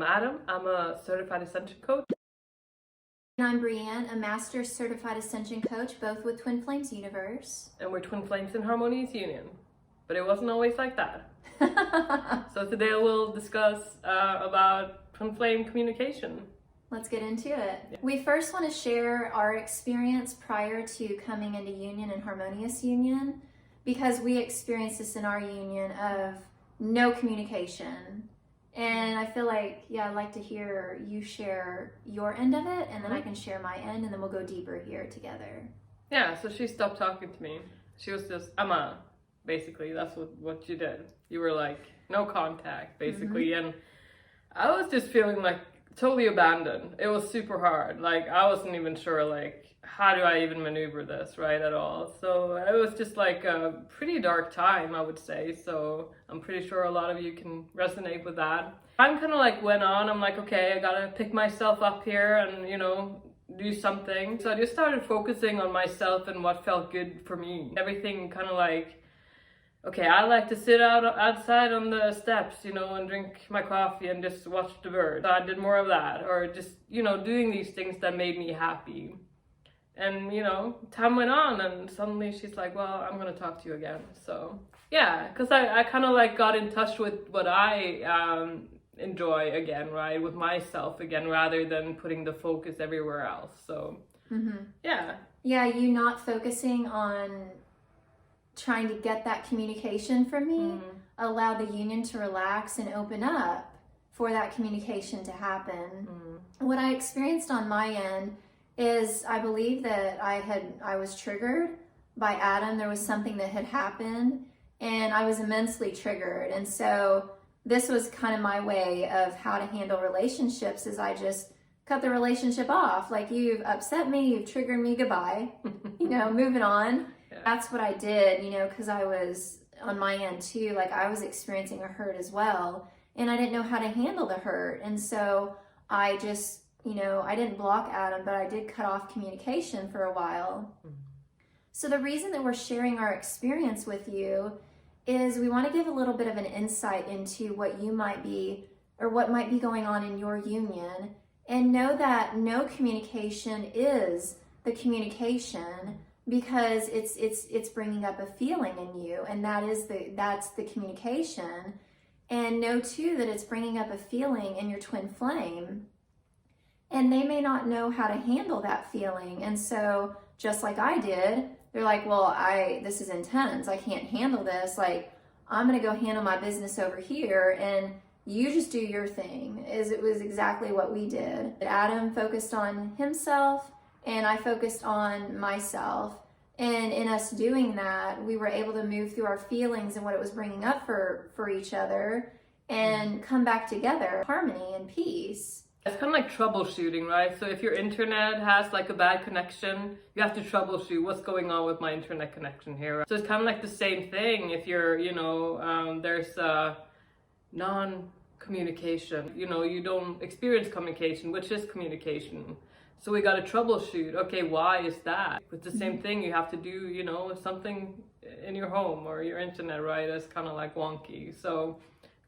I'm Adam. I'm a certified ascension coach. And I'm Brianne, a Master Certified Ascension Coach, both with Twin Flames Universe. And we're twin flames in Harmonious Union. But it wasn't always like that. So today we'll discuss about twin flame communication. Let's get into it. Yeah. We first want to share our experience prior to coming into union and Harmonious Union, because we experienced this in our union of no communication. And I feel like, I'd like to hear you share your end of it, and then I can share my end, and then we'll go deeper here together. Yeah, so she stopped talking to me. She was just, Emma, basically. That's what you did. You were like, no contact, basically. And I was just feeling like totally abandoned. It was super hard. Like, I wasn't even sure, like, how do I even maneuver this, right, at all? So it was just like a pretty dark time, I would say. So I'm pretty sure a lot of you can resonate with that. I'm kind of like went on. I'm like, okay, I gotta pick myself up here and, you know, do something. So I just started focusing on myself and what felt good for me. Everything kind of like, okay, I like to sit outside on the steps, you know, and drink my coffee and just watch the birds. So I did more of that, or just, you know, doing these things that made me happy. And, you know, time went on and suddenly she's like, well, I'm going to talk to you again. So, yeah, because I kind of like got in touch with what I enjoy again, right? With myself again, rather than putting the focus everywhere else. So, yeah. Yeah, you not focusing on trying to get that communication from me allowed the union to relax and open up for that communication to happen. What I experienced on my end is I believe that I was triggered by Adam. There was something that had happened and I was immensely triggered. And so this was kind of my way of how to handle relationships, is I just cut the relationship off. Like, you've upset me, you've triggered me, goodbye, you know, moving on. Yeah. That's what I did, you know, because I was on my end too, like I was experiencing a hurt as well. And I didn't know how to handle the hurt. And so I just, you know, I didn't block Adam, but I did cut off communication for a while. So the reason that we're sharing our experience with you is we want to give a little bit of an insight into what you might be, or what might be going on in your union, and know that no communication is the communication, because it's bringing up a feeling in you, and that's the communication. And know too that it's bringing up a feeling in your twin flame, and they may not know how to handle that feeling. And so just like I did, they're like, well, this is intense. I can't handle this. Like, I'm going to go handle my business over here, and you just do your thing. It was exactly what we did. Adam focused on himself and I focused on myself. And in us doing that, we were able to move through our feelings and what it was bringing up for each other, and come back together, harmony and peace. It's kind of like troubleshooting, right? So if your internet has like a bad connection, you have to troubleshoot what's going on with my internet connection here. So it's kind of like the same thing. If you're, you know, there's non-communication, you know, you don't experience communication, which is communication. So we got to troubleshoot. Okay, why is that? It's the same thing. You have to do, you know, something in your home or your internet, right? That's kind of like wonky. So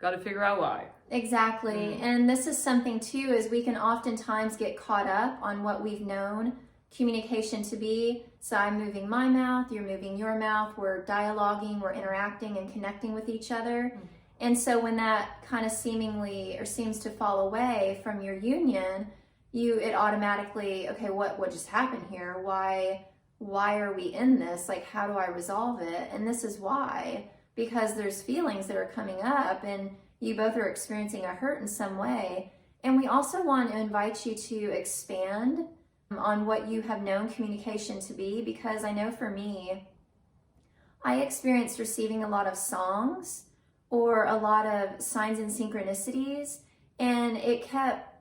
got to figure out why. Exactly. And this is something too, is we can oftentimes get caught up on what we've known communication to be. So I'm moving my mouth, you're moving your mouth, we're dialoguing, we're interacting and connecting with each other. And so when that kind of seemingly or seems to fall away from your union, it automatically, okay, what just happened here? Why are we in this? Like, how do I resolve it? And this is why, because there's feelings that are coming up and you both are experiencing a hurt in some way. And we also want to invite you to expand on what you have known communication to be, because I know for me, I experienced receiving a lot of songs or a lot of signs and synchronicities, and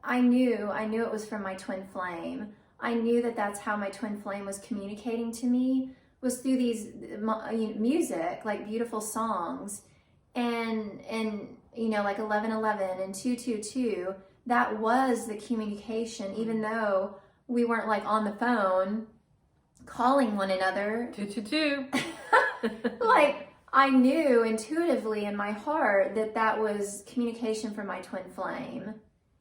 I knew it was from my twin flame. I knew that that's how my twin flame was communicating to me, was through these music, like beautiful songs, and you know, like 1111 and 222. That was the communication, even though we weren't like on the phone calling one another. 222. Like, I knew intuitively in my heart that that was communication from my twin flame.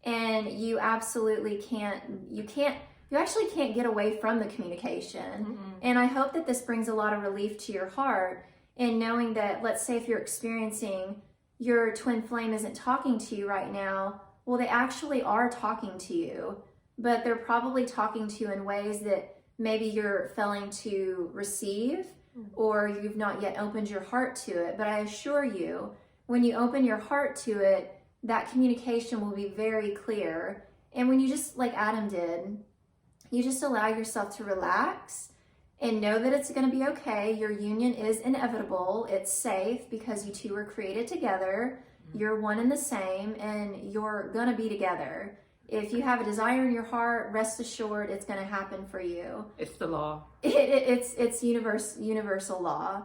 and you absolutely you actually can't get away from the communication. And I hope that this brings a lot of relief to your heart in knowing that, let's say if you're experiencing your twin flame isn't talking to you right now, well, they actually are talking to you, but they're probably talking to you in ways that maybe you're failing to receive, or you've not yet opened your heart to it. But I assure you, when you open your heart to it, that communication will be very clear. And when you just, like Adam did, you just allow yourself to relax and know that it's going to be okay. Your union is inevitable. It's safe because you two were created together. You're one and the same, and you're going to be together. If you have a desire in your heart, rest assured it's going to happen for you. It's the law. It's universal law.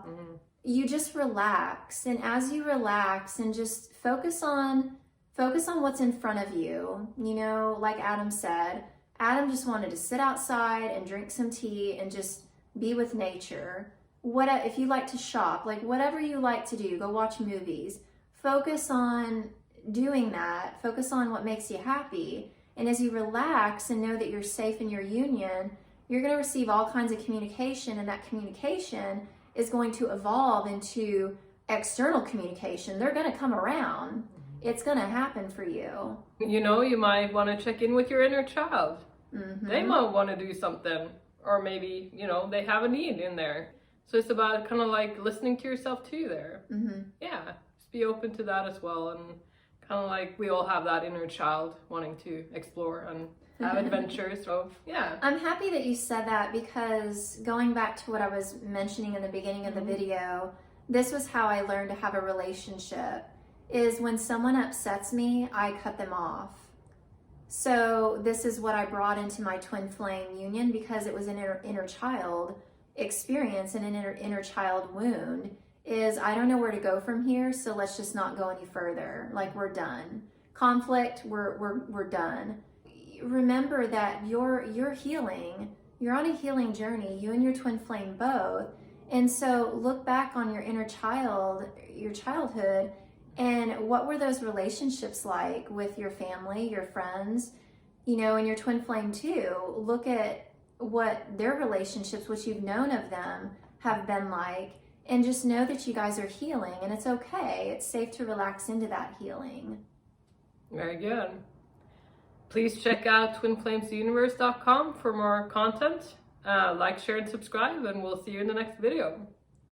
You just relax, and as you relax and just focus on what's in front of you. You know, like Adam said, Adam just wanted to sit outside and drink some tea and just be with nature. If you like to shop, like whatever you like to do, go watch movies. Focus on doing that. Focus on what makes you happy. And as you relax and know that you're safe in your union, you're going to receive all kinds of communication, and that communication is going to evolve into external communication. They're going to come around. It's going to happen for you. You know, you might want to check in with your inner child. They might want to do something, or maybe, you know, they have a need in there. So it's about kind of like listening to yourself too there. Yeah, just be open to that as well. And kind of like we all have that inner child wanting to explore and have adventures. So yeah. I'm happy that you said that, because going back to what I was mentioning in the beginning of the video, this was how I learned to have a relationship, is when someone upsets me, I cut them off. So this is what I brought into my twin flame union, because it was an inner child experience and an inner child wound. Is I don't know where to go from here, so let's just not go any further. Like, we're done. Conflict, we're done. Remember that you're healing. You're on a healing journey, you and your twin flame both. And so look back on your inner child, your childhood, and what were those relationships like with your family, your friends, you know, and your twin flame too. Look at what their relationships, what you've known of them, have been like. And just know that you guys are healing, and it's okay. It's safe to relax into that healing. Very good. Please check out twinflamesuniverse.com for more content. Like, share, and subscribe, and we'll see you in the next video.